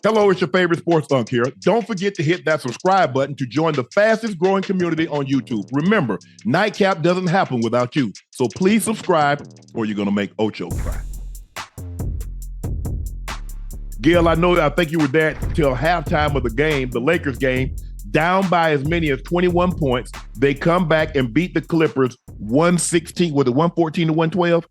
Hello, it's your favorite sports Unc here. Don't forget to hit that subscribe button to join the fastest growing community on YouTube. Remember, Nightcap doesn't happen without you. So please subscribe or you're going to make Ocho cry. Gil, I think you were there till halftime of the game, the Lakers game, down by as many as 21 points. They come back and beat the Clippers 116, was it 114 to 112?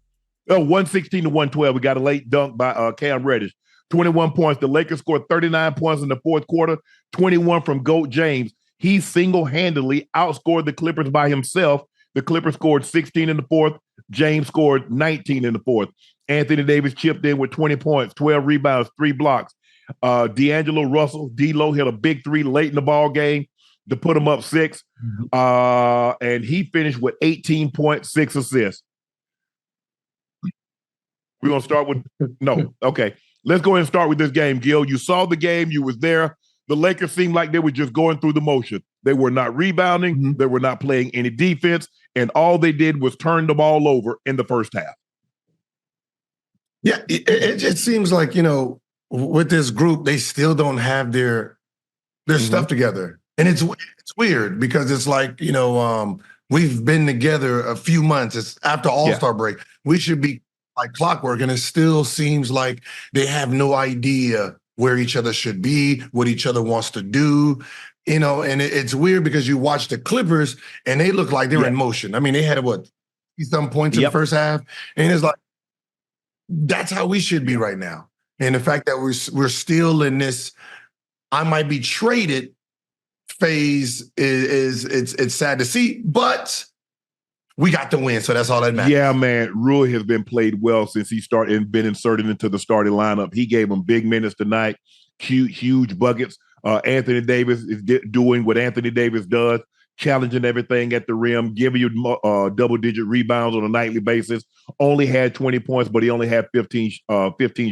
Oh, 116 to 112. We got a late dunk by Cam Reddish. 21 points. The Lakers scored 39 points in the fourth quarter, 21 from Goat James. He single-handedly outscored the Clippers by himself. The Clippers scored 16 in the fourth. James scored 19 in the fourth. Anthony Davis chipped in with 20 points, 12 rebounds, 3 blocks. D'Angelo Russell, D-Lo hit a big 3 late in the ball game to put him up 6. And he finished with 18 points, 6 assists. We're going to start with – no, okay. Let's go ahead and start with this game, Gil. You saw the game. You was there. The Lakers seemed like they were just going through the motion. They were not rebounding. Mm-hmm. They were not playing any defense. And all they did was turn the ball over in the first half. Yeah, it seems like, with this group, they still don't have their stuff together. And it's weird because it's like, we've been together a few months. It's after All-Star break. We should be like clockwork, and it still seems like they have no idea where each other should be, what each other wants to do, and it's weird because you watch the Clippers and they look like they're in motion. I mean, they had some points in the first half, and it's like, that's how we should be right now. And the fact that we're still in this I might be traded phase is it's sad to see, but we got the win, so that's all that matters. Yeah, man. Rui has been played well since he started and been inserted into the starting lineup. He gave them big minutes tonight, huge buckets. Anthony Davis is doing what Anthony Davis does, challenging everything at the rim, giving you double-digit rebounds on a nightly basis. Only had 20 points, but he only had 15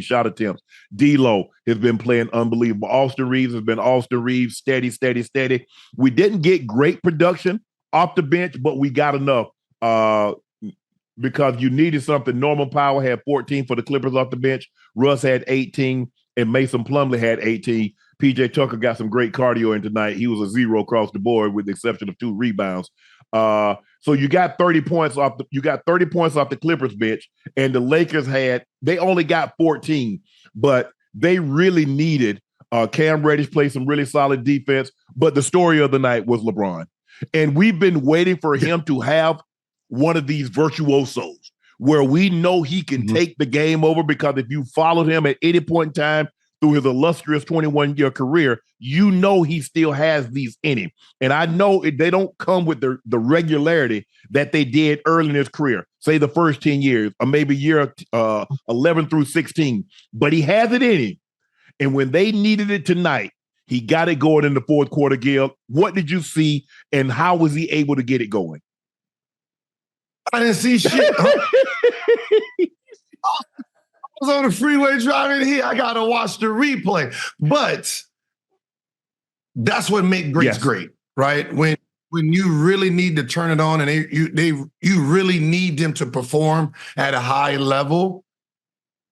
shot attempts. D-Lo has been playing unbelievable. Austin Reeves has been Austin Reeves, steady. We didn't get great production off the bench, but we got enough. Because you needed something. Norman Powell had 14 for the Clippers off the bench. Russ had 18, and Mason Plumlee had 18. PJ Tucker got some great cardio in tonight. He was a 0 across the board with the exception of 2 rebounds. So you got 30 points off the Clippers bench, and the Lakers they only got 14, but they really needed Cam Reddish play some really solid defense. But the story of the night was LeBron. And we've been waiting for him to have one of these virtuosos where we know he can take the game over, because if you followed him at any point in time through his illustrious 21-year career, you know he still has these in him. And I know they don't come with the regularity that they did early in his career, say the first 10 years or maybe year 11 through 16, but he has it in him. And when they needed it tonight, he got it going in the fourth quarter, Gil. What did you see, and how was he able to get it going? I didn't see shit. I was on the freeway driving here. I got to watch the replay. But that's what makes greats great, right? When you really need to turn it on and you really need them to perform at a high level,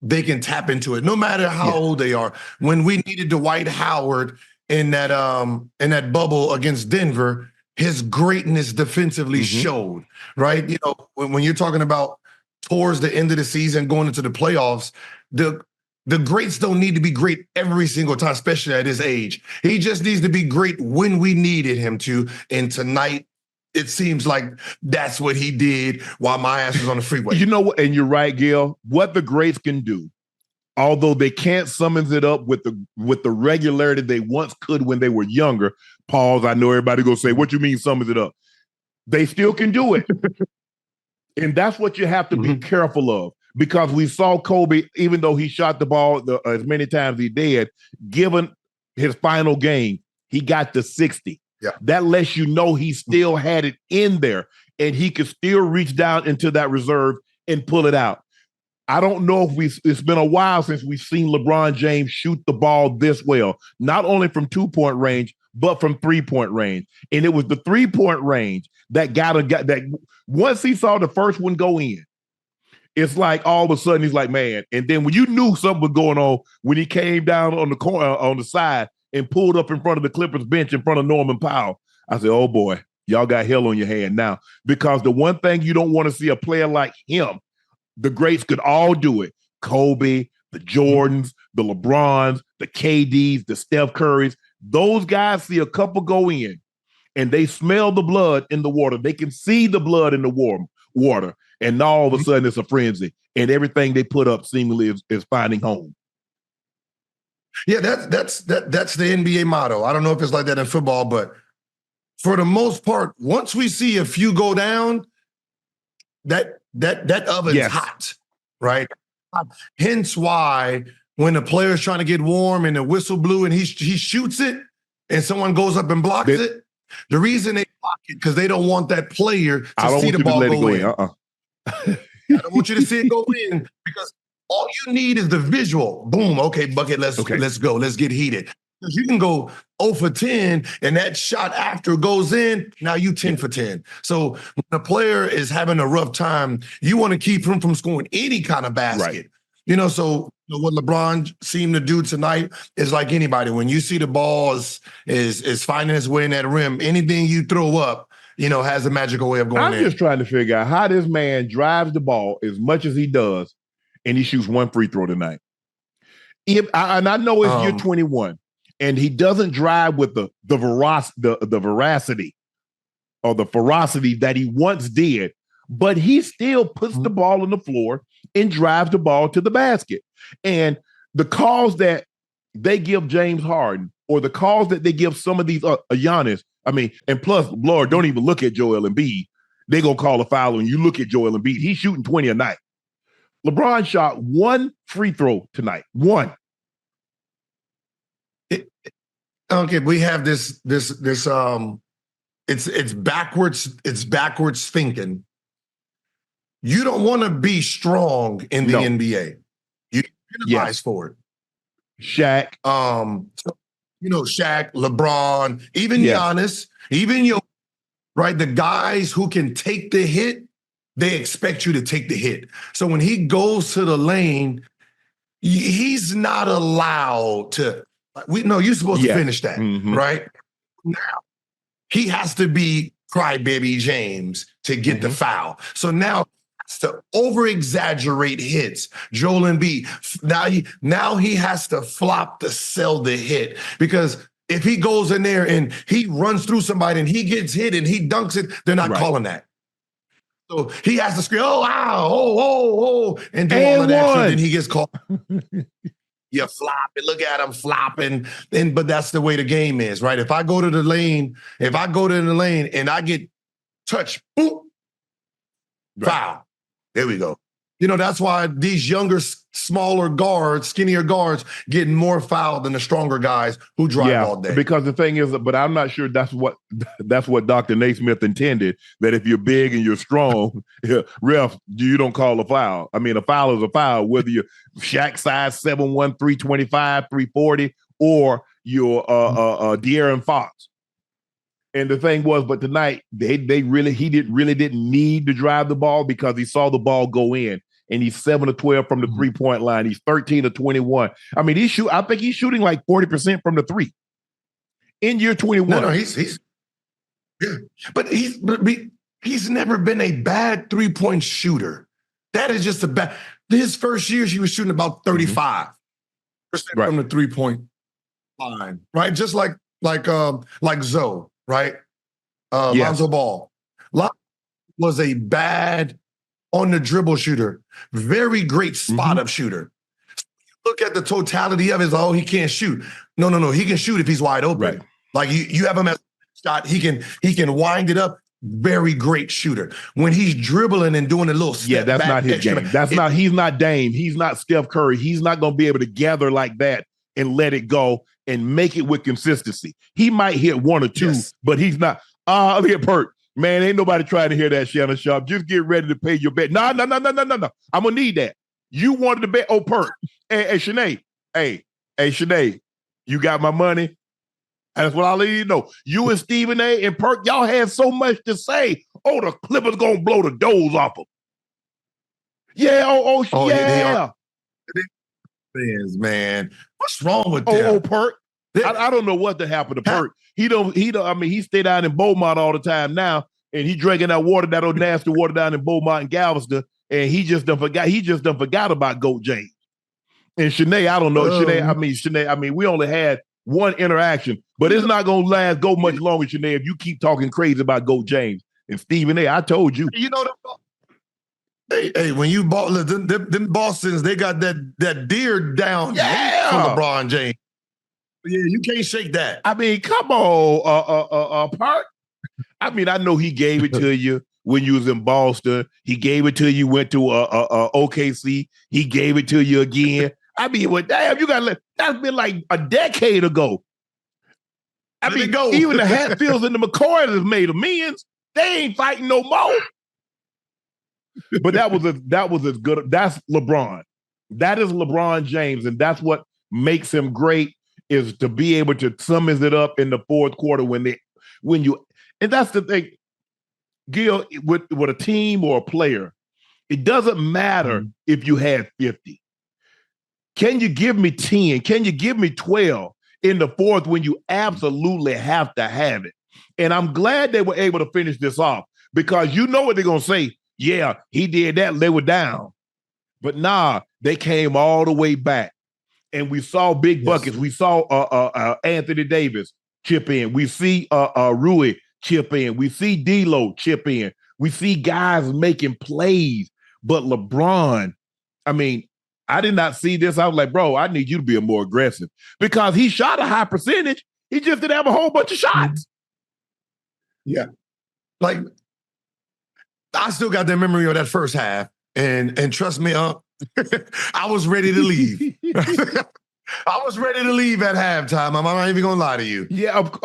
they can tap into it, no matter how old they are. When we needed Dwight Howard in that bubble against Denver, his greatness defensively showed, right? When you're talking about towards the end of the season, going into the playoffs, the greats don't need to be great every single time, especially at his age. He just needs to be great when we needed him to. And tonight, it seems like that's what he did while my ass was on the freeway. You know what? And you're right, Gil. What the greats can do, although they can't summon it up with the regularity they once could when they were younger. Pause. I know everybody gonna say, "What you mean summons it up?" They still can do it, and that's what you have to be careful of, because we saw Kobe, even though he shot the ball as many times he did, given his final game, he got to 60. Yeah. That lets you know he still had it in there, and he could still reach down into that reserve and pull it out. I don't know if it's been a while since we've seen LeBron James shoot the ball this well, not only from 2-point range, but from 3-point range. And it was the 3-point range that got that once he saw the first one go in, it's like all of a sudden he's like, man. And then when you knew something was going on, when he came down on the corner on the side and pulled up in front of the Clippers bench in front of Norman Powell, I said, oh boy, y'all got hell on your hand now. Because the one thing you don't want to see a player like him, the greats could all do it. Kobe, the Jordans, the LeBrons, the KDs, the Steph Currys, those guys see a couple go in and they smell the blood in the water. They can see the blood in the water. And now all of a sudden it's a frenzy. And everything they put up seemingly is finding home. Yeah, that's the NBA motto. I don't know if it's like that in football, but for the most part, once we see a few go down, that oven's hot, right? Hence why when the player's trying to get warm and the whistle blew and he shoots it and someone goes up and blocks it, the reason they block it because they don't want that player to see the ball go in. I don't want you to see it go in because all you need is the visual. Boom. Okay, bucket. Let's go. Let's get heated. You can go 0 for 10 and that shot after goes in. Now you 10 for 10. So when a player is having a rough time, you want to keep him from scoring any kind of basket. Right. You know, so what LeBron seemed to do tonight is like anybody. When you see the ball is finding its way in that rim, anything you throw up, you know, has a magical way of going in. I'm just trying to figure out how this man drives the ball as much as he does, and he shoots one free throw tonight. And I know it's year 21, and he doesn't drive with the veracity or the ferocity that he once did, but he still puts the ball on the floor and drives the ball to the basket. And the calls that they give James Harden or the calls that they give some of these Giannis, I mean, and plus, Lord, don't even look at Joel Embiid. They're going to call a foul when you look at Joel Embiid. He's shooting 20 a night. LeBron shot one free throw tonight. One. Okay, we have this it's backwards thinking. You don't want to be strong in the NBA. You penalize for it. Shaq. You know, Shaq, LeBron, even Giannis, even right? The guys who can take the hit, they expect you to take the hit. So when he goes to the lane, he's not allowed to. You're supposed to finish that, right? Now, he has to be crybaby James to get the foul. So now to over-exaggerate hits. Joel Embiid, now he has to flop to sell the hit because if he goes in there and he runs through somebody and he gets hit and he dunks it, they're not calling that. So he has to scream, oh, wow, oh, and do all of that shit, then he gets called. You flop it, look at him flopping. But that's the way the game is, right? If I go to the lane and I get touched, boop, foul. There we go. You know, that's why these younger, smaller guards, skinnier guards, getting more foul than the stronger guys who drive all day. Because the thing is, but I'm not sure that's what Dr. Naismith intended, that if you're big and you're strong, ref, you don't call a foul. I mean, a foul is a foul, whether you're Shaq size 7'1", 325, 340, or you're De'Aaron Fox. And the thing was, but tonight, he didn't need to drive the ball because he saw the ball go in. And he's 7 of 12 from the 3-point line. He's 13 of 21. I mean, I think he's shooting like 40% from the three in year 21. No, he's but he's never been a bad 3-point shooter. That is just his first years, he was shooting about 35% from the 3-point line, right? Just like Zoe, right? Lonzo Ball. Lonzo was a bad on the dribble shooter, very great spot-up shooter. Look at the totality of it. Oh, he can't shoot. No. He can shoot if he's wide open. Right. Like you have him as a shot. He can wind it up. Very great shooter. When he's dribbling and doing a little step that's back, not his game. He's not Dame. He's not Steph Curry. He's not going to be able to gather like that and let it go and make it with consistency. He might hit one or two, but he's not. Look at Pert. Man, ain't nobody trying to hear that, Shannon Sharpe. Just get ready to pay your bet. No. I'm going to need that. You wanted to bet. Oh, Pert. Hey, Shanae. Hey, Shanae, you got my money? That's what I'll let you know. You and Stephen A. and Perk, y'all had so much to say. Oh, the Clippers going to blow the doors off them. Yeah, Yeah, they are yeah. fans, man. What's wrong with Oh, them? Perk. I don't know what happened to Perk. He don't. I mean, he stay down in Beaumont all the time now, and he drinking that water, that old nasty water down in Beaumont and Galveston, and he just done forgot. He just done forgot about Goat James and Shanae. I don't know Shanae. I mean, we only had one interaction, but it's not gonna go much longer, Shanae, if you keep talking crazy about Goat James and Stephen A. I told you. You know, hey, when you bought them Bostons, they got that deer down for LeBron James. Yeah, you can't shake that. I mean, come on, Park. I mean, I know he gave it to you when you was in Boston. He gave it to you, went to OKC. He gave it to you again. I mean, well, damn, that's been like a decade ago. I mean, even the Hatfields and the McCoys have made amends. They ain't fighting no more. But that was as good. That's LeBron. That is LeBron James, and that's what makes him great, is to be able to summons it up in the fourth quarter and that's the thing, Gil, with a team or a player, it doesn't matter if you had 50. Can you give me 10? Can you give me 12 in the fourth when you absolutely have to have it? And I'm glad they were able to finish this off, because you know what they're going to say. Yeah, he did that. They were down. But nah, they came all the way back. And we saw big buckets. We saw Anthony Davis chip in. We see Rui chip in. We see D'Lo chip in. We see guys making plays. But LeBron, I mean, I did not see this. I was like, bro, I need you to be more aggressive, because he shot a high percentage. He just didn't have a whole bunch of shots. Yeah. Like, I still got that memory of that first half. And trust me, I was ready to leave. I was ready to leave at halftime. I'm not even going to lie to you. Yeah. Like,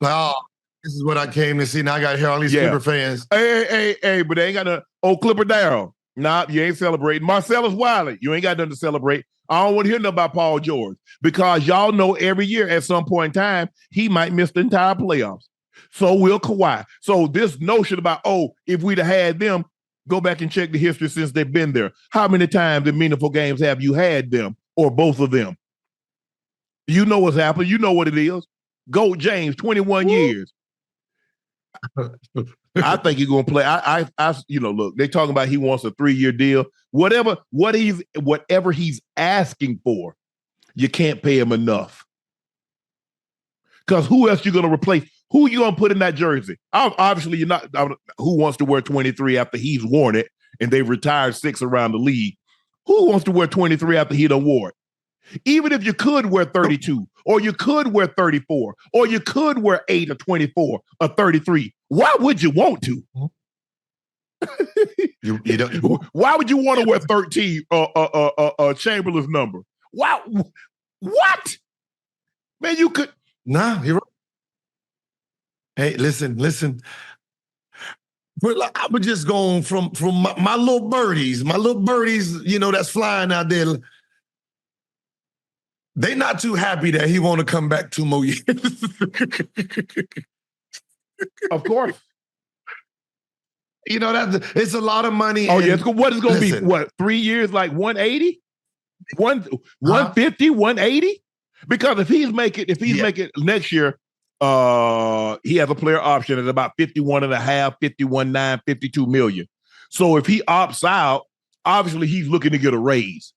oh, this is what I came to see. Now I got to hear all these Clipper fans. Hey, but they ain't got no Clipper Darryl. Nah, you ain't celebrating. Marcellus Wiley, you ain't got nothing to celebrate. I don't want to hear nothing about Paul George, because y'all know every year at some point in time, he might miss the entire playoffs. So will Kawhi. So this notion about, if we'd have had them, go back and check the history since they've been there. How many times in meaningful games have you had them or both of them? You know what's happened. You know what it is. Goat James, 21 years. I think he's going to play. Look, they talking about he wants a 3-year deal. Whatever he's asking for, you can't pay him enough. Because who else you going to replace? Who you going to put in that jersey? Obviously, you're not. Who wants to wear 23 after he's worn it and they've retired 6 around the league? Who wants to wear 23 after he done wore it? Even if you could wear 32, or you could wear 34, or you could wear 8 or 24 or 33, why would you want to? You don't. Why would you want to wear 13, Chamberlain's number? Wow. What? Man, you could. Nah, you're right. Hey, listen. I was just going from my little birdies, that's flying out there. They not too happy that he want to come back 2 more years. Of course. It's a lot of money. Oh, yeah. What is going to be, what, 3 years, like 180? 150, 180? Because if he's making next year, he has a player option at about 51.5, 51.9, 52 million. So if he opts out, obviously he's looking to get a raise.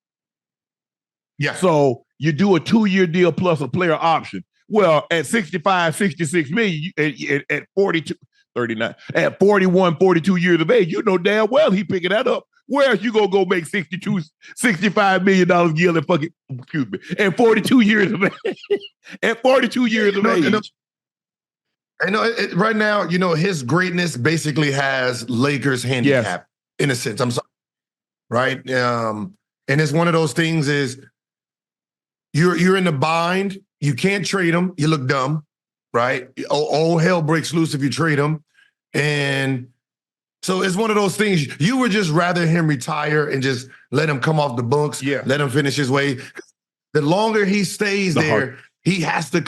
Yeah. So you do a 2-year deal plus a player option. Well, at 65, 66 million, at 42, 39, at 41, 42 years of age, you know damn well he picking that up. Where else you gonna go make $65 million Gil and fucking, excuse me, at 42 years of age? At 42 years of age. I know right now, his greatness basically has Lakers handicap in a sense. I'm sorry. Right? And it's one of those things is you're in the bind. You can't trade him. You look dumb, right? All hell breaks loose if you trade him. And so it's one of those things. You would just rather him retire and just let him come off the books. Yeah. Let him finish his way. The longer he stays there, he has to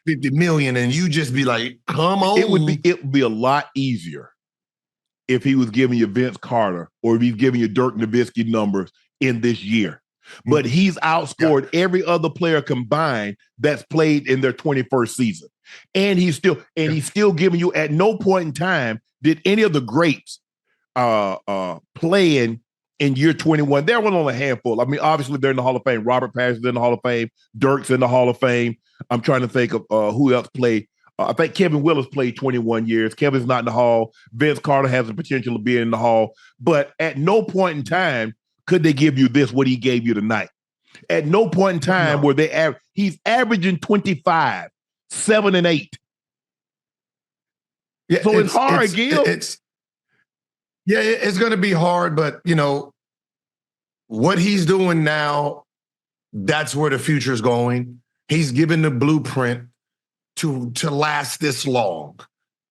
50 million, and you just be like, come on. It would be a lot easier if he was giving you Vince Carter or if he's giving you Dirk Nowitzki numbers in this year. But he's outscored every other player combined that's played in their 21st season. And he's still giving you, at no point in time did any of the greats playing in year 21. There was only a handful. I mean, obviously they're in the Hall of Fame. Robert Patterson's in the Hall of Fame. Dirk's in the Hall of Fame. I'm trying to think of who else played. I think Kevin Willis played 21 years. Kevin's not in the Hall. Vince Carter has the potential of being in the Hall. But at no point in time could they give you what he gave you tonight. At no point in time where he's averaging 25, 7 and 8. Yeah, so it's hard, Gil. It's going to be hard, but what he's doing now, that's where the future is going. He's given the blueprint to last this long,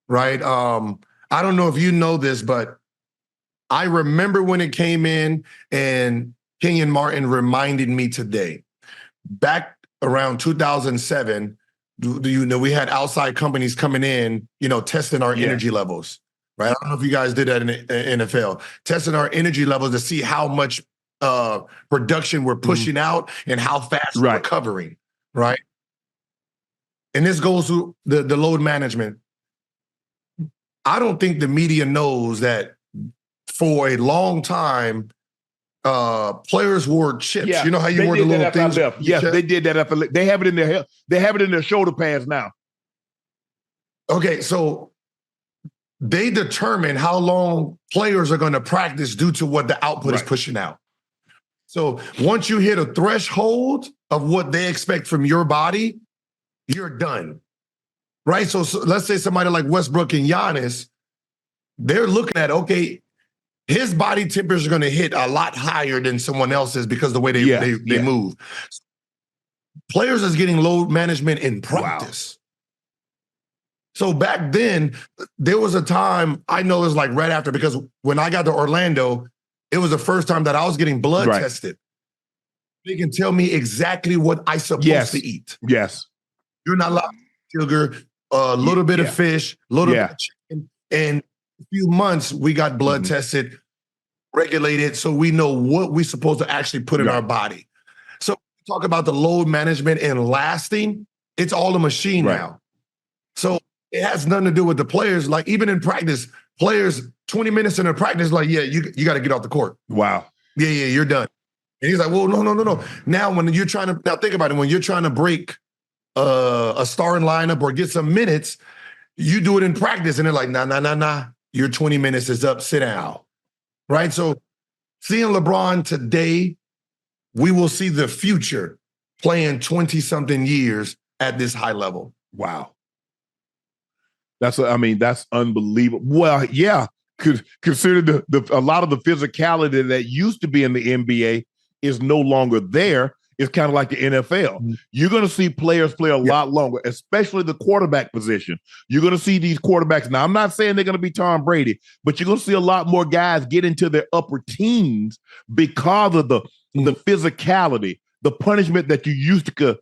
right? I don't know if you know this, but I remember when it came in, and Kenyon Martin reminded me today. Back around 2007, we had outside companies coming in, testing our energy levels, right? I don't know if you guys did that in the NFL, testing our energy levels to see how much production we're pushing out and how fast we're recovering, right? And this goes to the load management. I don't think the media knows that for a long time, players wore chips. Yeah, you know how you wore the little things? Yes, they did that after. They have it in their They have it in their shoulder pads now. Okay, so they determine how long players are going to practice due to what the output is pushing out. So once you hit a threshold of what they expect from your body, you're done, right? So let's say somebody like Westbrook and Giannis, they're looking at, okay, his body temperature is going to hit a lot higher than someone else's because of the way they move. Players is getting load management in practice. Wow. So back then, there was a time, I know it was like right after, because when I got to Orlando, it was the first time that I was getting blood tested. They can tell me exactly what I'm supposed to eat. Yes. You're not allowed to sugar, a little bit of fish, a little bit of chicken. And a few months, we got blood tested, regulated, so we know what we're supposed to actually put in our body. So talk about the load management and lasting, it's all a machine now. So it has nothing to do with the players. Like even in practice, players 20 minutes in a practice, like, you got to get off the court. Wow. Yeah, you're done. And he's like, well, no. Now when you're trying to, now think about it, when you're trying to break a starting lineup or get some minutes, you do it in practice and they're like, nah. Your 20 minutes is up, sit down. Right? So seeing LeBron today, we will see the future playing 20-something years at this high level. Wow. That's unbelievable. Well, yeah, consider a lot of the physicality that used to be in the NBA is no longer there. It's kind of like the NFL. You're going to see players play a lot longer, especially the quarterback position. You're going to see these quarterbacks. Now, I'm not saying they're going to be Tom Brady, but you're going to see a lot more guys get into their upper teens because of the physicality, the punishment that you used to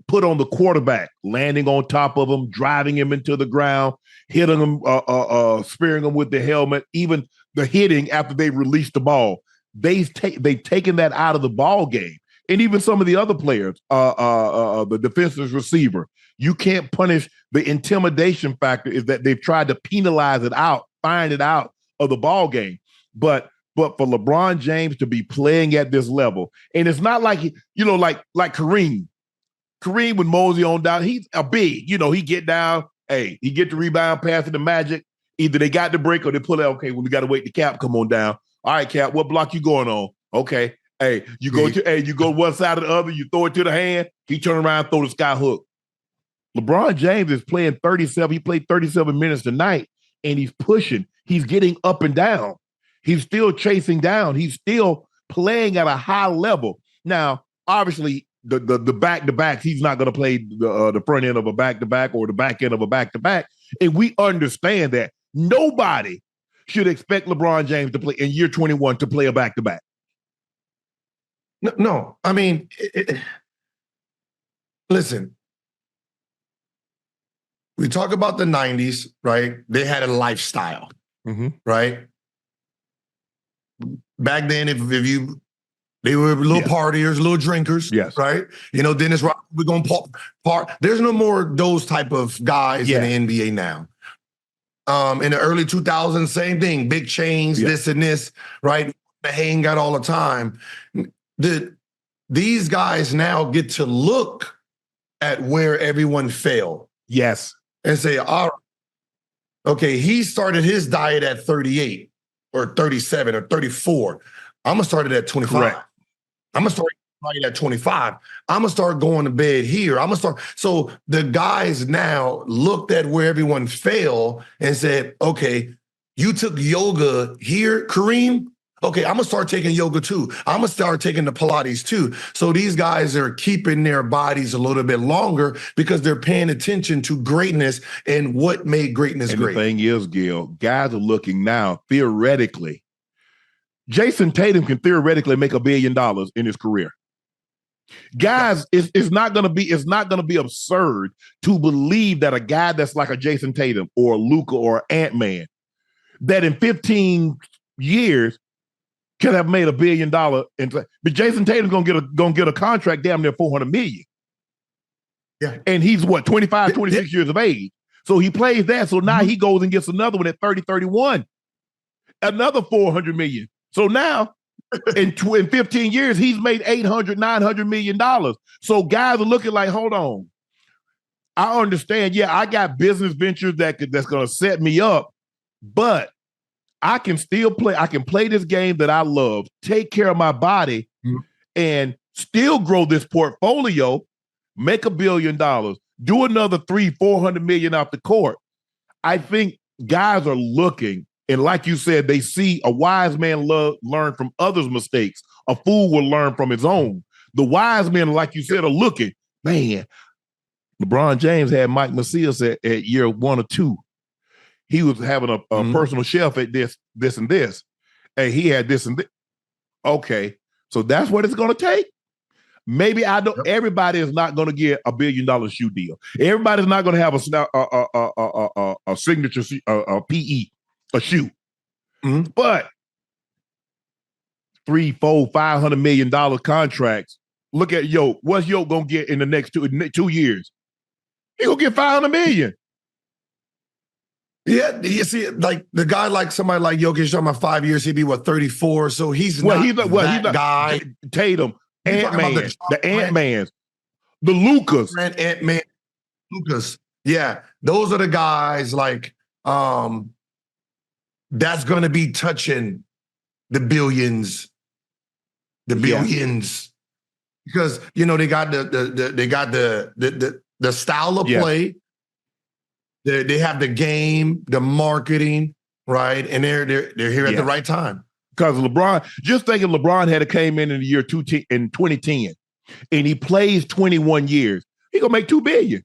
put on the quarterback, landing on top of him, driving him into the ground, hitting him, spearing him with the helmet, even the hitting after they released the ball. They've taken that out of the ball game. And even some of the other players, the defensive receiver, you can't punish the intimidation factor is that they've tried to penalize it out, find it out of the ball game. But for LeBron James to be playing at this level, and it's not like, like Kareem. Kareem would mosey on down. He's a big, he get down. Hey, he get the rebound, pass to the Magic. Either they got the break or they pull out. Okay, well, we got to wait the Cap come on down. All right, Cap, what block you going on? Okay. Hey, you go one side or the other, you throw it to the hand, he turn around, throw the sky hook. LeBron James is playing 37. He played 37 minutes tonight, and he's pushing. He's getting up and down. He's still chasing down. He's still playing at a high level. Now, obviously, the back-to-backs, he's not going to play the front end of a back-to-back or the back end of a back-to-back. And we understand that. Nobody should expect LeBron James to play in year 21 to play a back-to-back. No. I mean, listen, we talk about the 90s, right? They had a lifestyle, right? Back then, if you they were little partiers, little drinkers, right? You know, Dennis Rodman, we're gonna part. There's no more those type of guys in the NBA now. In the early 2000s, same thing, big chains, this and this, right? The hang out all the time. These guys now get to look at where everyone failed. Yes. And say, all right, okay, he started his diet at 38 or 37 or 34. I'm going to start it at 25. Correct. I'm going to start diet at 25. I'm going to start going to bed here. I'm going to start. So the guys now looked at where everyone failed and said, okay, you took yoga here, Kareem. Okay, I'm going to start taking yoga too. I'm going to start taking the Pilates too. So these guys are keeping their bodies a little bit longer because they're paying attention to greatness and what made greatness great. The thing is, Gil, guys are looking now, theoretically. Jason Tatum can theoretically make $1 billion in his career. Guys, it's not going to be absurd to believe that a guy that's like a Jason Tatum or a Luka or Ant-Man, that in 15 years could have made $1 billion. But Jason Tatum's gonna get a contract damn near $400 million. Yeah. And he's what, 25, 26 years of age. So he plays that. So now he goes and gets another one at 30, 31. Another $400 million. So now in 15 years, he's made $800, $900 million. So guys are looking like, hold on. I understand. Yeah, I got business ventures that's gonna set me up, but I can still play. I can play this game that I love, take care of my body, and still grow this portfolio, make $1 billion, do another $300-400 million off the court. I think guys are looking, and like you said, they see a wise man learn from others' mistakes. A fool will learn from his own. The wise men, like you said, are looking. Man, LeBron James had Mike Macias at year 1 or 2. He was having a personal chef at this, and this. And he had this and this. Okay, so that's what it's going to take? Maybe I don't. Everybody is not going to get $1 billion shoe deal. Everybody's not going to have a signature, a PE, a shoe. But $300, $400, $500 million contracts. Look at Yo. What's Yo going to get in the next 2 years? He going to get $500 million. Yeah, you see, like the guy, like somebody like Jokic, talking about 5 years, he'd be 34. So he's not that guy. Tatum, Ant-Man, the Ant-Mans, the Lukas. Ant-Man, Lukas. Yeah, those are the guys like that's going to be touching the billions, because you know they got the style of play. They have the game, the marketing, right? And they're here at the right time. Because LeBron, just thinking LeBron had came in the year 2010, and he plays 21 years, he gonna make $2 billion.